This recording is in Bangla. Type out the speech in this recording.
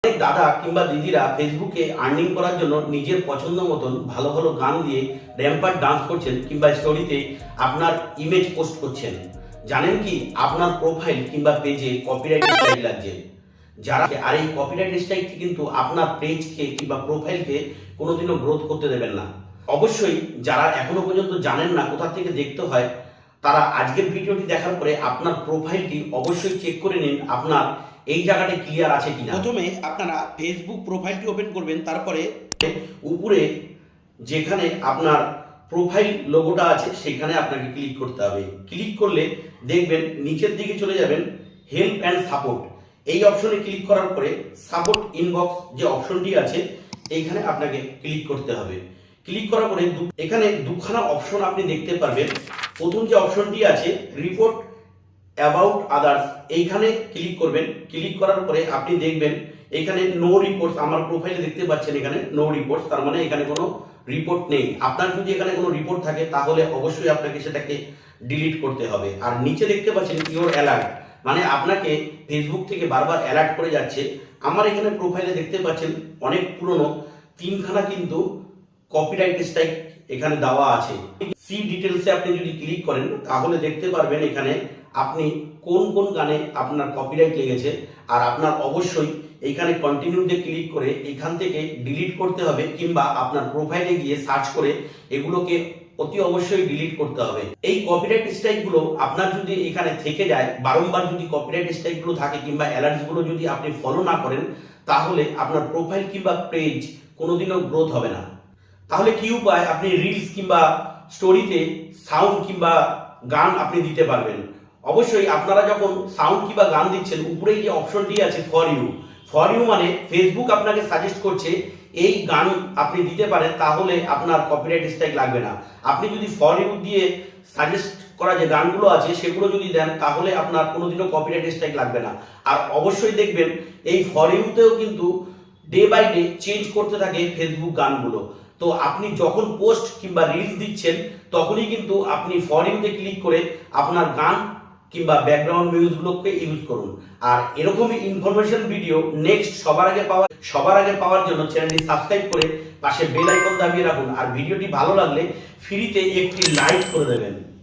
অনেক দাদা কিংবা দিদিরা ফেসবুকে আর্নিং করার জন্য নিজের পছন্দ মতন ভালো ভালো গান দিয়ে র্যাম্পার ডান্স করছেন কিংবা স্টোরিতে আপনার ইমেজ পোস্ট করছেন। জানেন কি আপনার প্রোফাইল কিংবা পেজে কপিরাইট স্ট্রাইক লাগছে। যারা আর এই কপিরাইট স্ট্রাইকটি কিন্তু আপনার পেজকে কিংবা প্রোফাইলকে কোনোদিনও গ্রোথ করতে দেবেন না। অবশ্যই যারা এখনো পর্যন্ত জানেন না কোথা থেকে দেখতে হয়, তারা আজকের ভিডিওটি দেখার পরে আপনার প্রোফাইলটি অবশ্যই চেক করে নিন আপনার এই জায়গাটা ক্লিয়ার আছে কিনা। প্রথমে আপনারা ফেসবুক প্রোফাইলটি ওপেন করবেন, তারপরে উপরে যেখানে আপনার প্রোফাইল লোগোটা আছে সেখানে আপনাকে ক্লিক করতে হবে। ক্লিক করলে দেখবেন নিচের দিকে চলে যাবেন হেল্প অ্যান্ড সাপোর্ট। এই অপশনে ক্লিক করার পরে সাপোর্ট ইনবক্স যে অপশনটি আছে এইখানে আপনাকে ক্লিক করতে হবে। ক্লিক করার পরে এখানে দুখানা অপশন আপনি দেখতে পারবেন। প্রথম যে অপশনটি আছে রিপোর্ট অ্যাবাউট আদার্স, এইখানে ক্লিক করবেন। ক্লিক করার পরে আপনি দেখবেন এখানে নো রিপোর্টস, আমার প্রোফাইলে দেখতে পাচ্ছেন এখানে নো রিপোর্টস, তার মানে এখানে কোনো রিপোর্ট নেই। আপনার যদি এখানে কোনো রিপোর্ট থাকে তাহলে অবশ্যই আপনাকে সেটাকে ডিলিট করতে হবে। আর নিচে দেখতে পাচ্ছেন ইওর অ্যালার্ট, মানে আপনাকে ফেসবুক থেকে বারবার অ্যালার্ট করে যাচ্ছে। আমার এখানে প্রোফাইলে দেখতে পাচ্ছেন অনেক পুরনো তিনখানা কিন্তু কপিরাইট স্ট্রাইক এখানে দেওয়া আছে। সি ডিটেলসে আপনি যদি ক্লিক করেন তাহলে দেখতে পারবেন এখানে আপনি কোন কোন গানে আপনার কপিরাইট লেগেছে। আর আপনার অবশ্যই এইখানে কন্টিনিউতে ক্লিক করে এখান থেকে ডিলিট করতে হবে, কিংবা আপনার প্রোফাইলে গিয়ে সার্চ করে এগুলোকে অতি অবশ্যই ডিলিট করতে হবে। এই কপিরাইট স্ট্রাইক গুলো আপনার যদি এখানে থেকে যায়, বারংবার যদি কপিরাইট স্ট্রাইক গুলো থাকে কিংবা অ্যালার্টস গুলো যদি আপনি ফলো না করেন, তাহলে আপনার প্রোফাইল কিংবা পেজ কোনোদিনও গ্রোথ হবে না। তাহলে কি উপায় আপনি রিলস কিংবা স্টোরিতে সাউন্ড কিংবা গান আপনি দিতে পারবেন? অবশ্যই আপনারা যখন সাউন্ড কিংবা গান দিচ্ছেন, উপরেই যে অপশনটি আছে ফর ইউ মানে ফেসবুক আপনাকে সাজেস্ট করছে এই গান আপনি দিতে পারেন, তাহলে আপনার কপিরাইট স্ট্রাইক লাগবে না। আপনি যদি ফর ইউ দিয়ে সাজেস্ট করা যে গানগুলো আছে সেগুলো যদি দেন তাহলে আপনার কোনোদিনও কপিরাইট স্ট্রাইক লাগবে না। আর অবশ্যই দেখবেন এই ফর ইউতেও কিন্তু ডে বাই ডে চেঞ্জ করতে থাকে ফেসবুক গানগুলো। তো আপনি যখন পোস্ট কিংবা রিলস দিচ্ছেন তখনই কিন্তু আপনি ফর ইউতে ক্লিক করে আপনার গান কিংবা ব্যাকগ্রাউন্ড মিউজিকগুলোকে ইউজ করুন। আর এরকমই ইনফরমেশন ভিডিও নেক্সট সবার আগে পাওয়ার জন্য চ্যানেলটি সাবস্ক্রাইব করে পাশে বেল আইকন দাবিয়ে রাখুন। আর ভিডিওটি ভালো লাগলে ফ্রিতে একটি লাইক করে দেবেন।